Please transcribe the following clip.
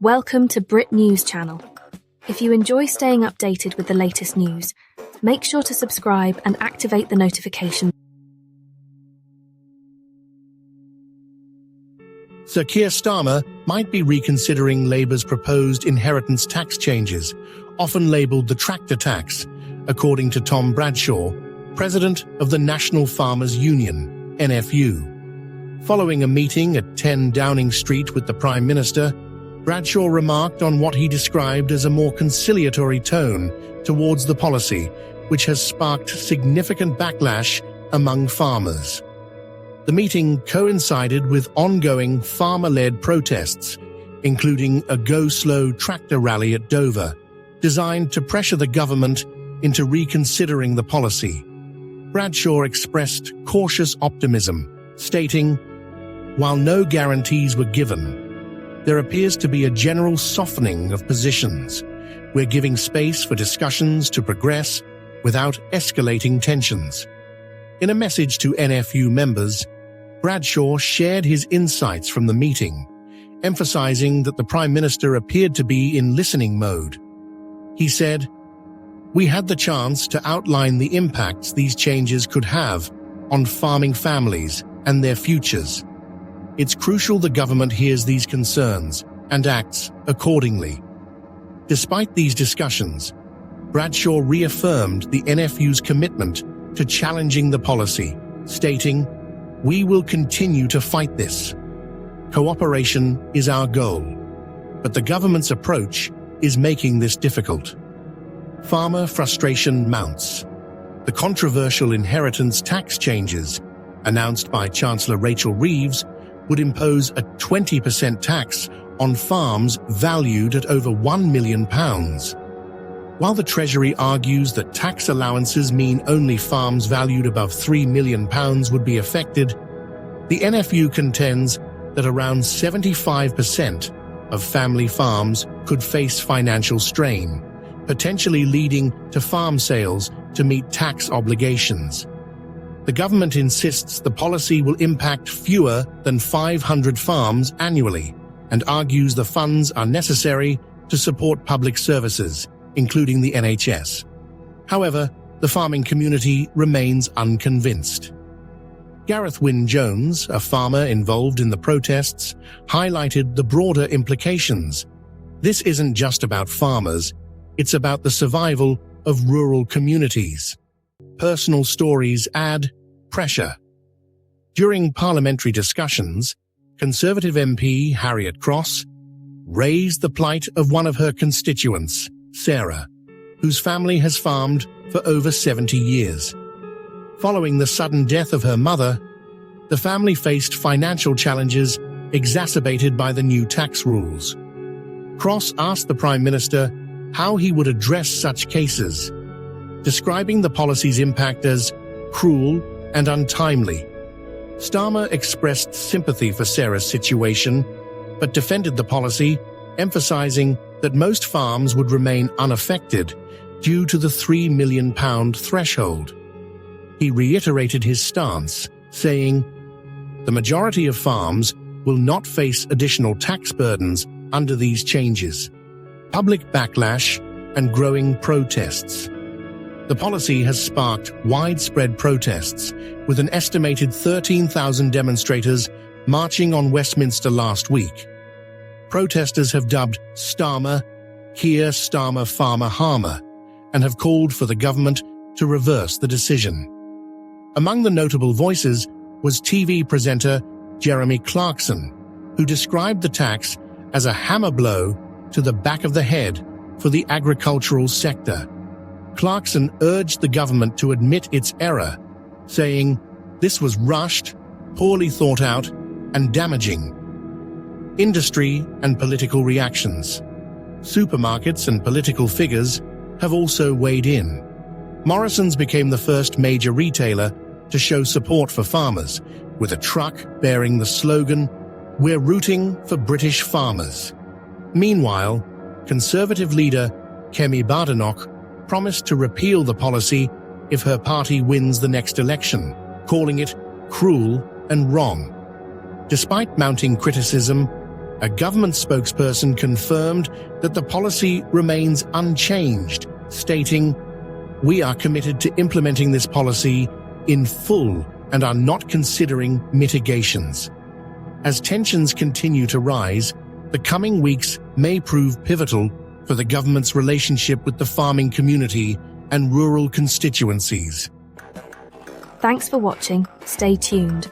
Welcome to Brit News Channel. If you enjoy staying updated with the latest news, make sure to subscribe and activate the notification. Sir Keir Starmer might be reconsidering Labour's proposed inheritance tax changes, often labelled the tractor tax, according to Tom Bradshaw, President of the National Farmers Union, NFU. Following a meeting at 10 Downing Street with the Prime Minister, Bradshaw remarked on what he described as a more conciliatory tone towards the policy, which has sparked significant backlash among farmers. The meeting coincided with ongoing farmer-led protests, including a go-slow tractor rally at Dover, designed to pressure the government into reconsidering the policy. Bradshaw expressed cautious optimism, stating, "While no guarantees were given, there appears to be a general softening of positions. We're giving space for discussions to progress without escalating tensions." In a message to NFU members, Bradshaw shared his insights from the meeting, emphasizing that the Prime Minister appeared to be in listening mode. He said, "We had the chance to outline the impacts these changes could have on farming families and their futures. It's crucial the government hears these concerns and acts accordingly." Despite these discussions, Bradshaw reaffirmed the NFU's commitment to challenging the policy, stating, "We will continue to fight this. Cooperation is our goal, but the government's approach is making this difficult." Farmer frustration mounts. The controversial inheritance tax changes, announced by Chancellor Rachel Reeves, would impose a 20% tax on farms valued at over £1 million. While the Treasury argues that tax allowances mean only farms valued above £3 million would be affected, the NFU contends that around 75% of family farms could face financial strain, potentially leading to farm sales to meet tax obligations. The government insists the policy will impact fewer than 500 farms annually and argues the funds are necessary to support public services, including the NHS. However, the farming community remains unconvinced. Gareth Wynne-Jones, a farmer involved in the protests, highlighted the broader implications. "This isn't just about farmers, it's about the survival of rural communities." Personal stories add pressure. During parliamentary discussions, Conservative MP Harriet Cross raised the plight of one of her constituents, Sarah, whose family has farmed for over 70 years. Following the sudden death of her mother, the family faced financial challenges exacerbated by the new tax rules. Cross asked the Prime Minister how he would address such cases, describing the policy's impact as cruel and untimely. Starmer expressed sympathy for Sarah's situation, but defended the policy, emphasizing that most farms would remain unaffected due to the £3 million threshold. He reiterated his stance, saying, "The majority of farms will not face additional tax burdens under these changes." Public backlash and growing protests. The policy has sparked widespread protests, with an estimated 13,000 demonstrators marching on Westminster last week. Protesters have dubbed Starmer Keir Starmer Farmer Harmer and have called for the government to reverse the decision. Among the notable voices was TV presenter Jeremy Clarkson, who described the tax as a hammer blow to the back of the head for the agricultural sector. Clarkson urged the government to admit its error, saying, "This was rushed, poorly thought out, and damaging." Industry and political reactions. Supermarkets and political figures have also weighed in. Morrison's became the first major retailer to show support for farmers, with a truck bearing the slogan, "We're rooting for British farmers." Meanwhile, Conservative leader Kemi Badenoch promised to repeal the policy if her party wins the next election, calling it cruel and wrong. Despite mounting criticism, A government spokesperson confirmed that the policy remains unchanged, stating, "We are committed to implementing this policy in full and are not considering mitigations." As tensions continue to rise, the coming weeks may prove pivotal for the government's relationship with the farming community and rural constituencies. Thanks for watching. Stay tuned.